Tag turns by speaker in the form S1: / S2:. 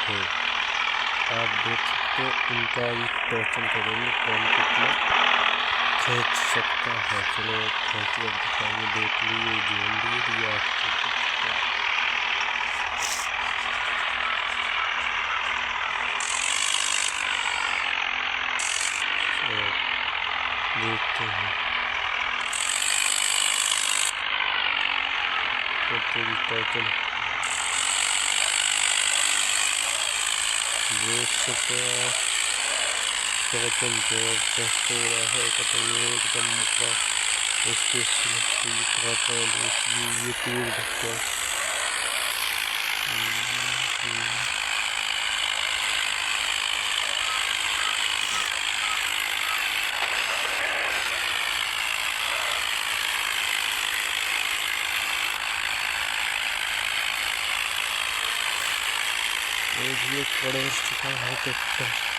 S1: है। आप देख सकते हो इनका भी टॉर्चन करेंगे कौन कितना खींच सकता है। चलो खींच कर दिखाएंगे, देख लीजिए जोन दिए आपको देखते हैं तो टॉर्चन देख सकते हैं। टॉर्चन जबरदस्त हो रहा है, एकदम का इसके ये पेड़ दिखता है। ये खड़े हो चुका है ट्रैक्टर।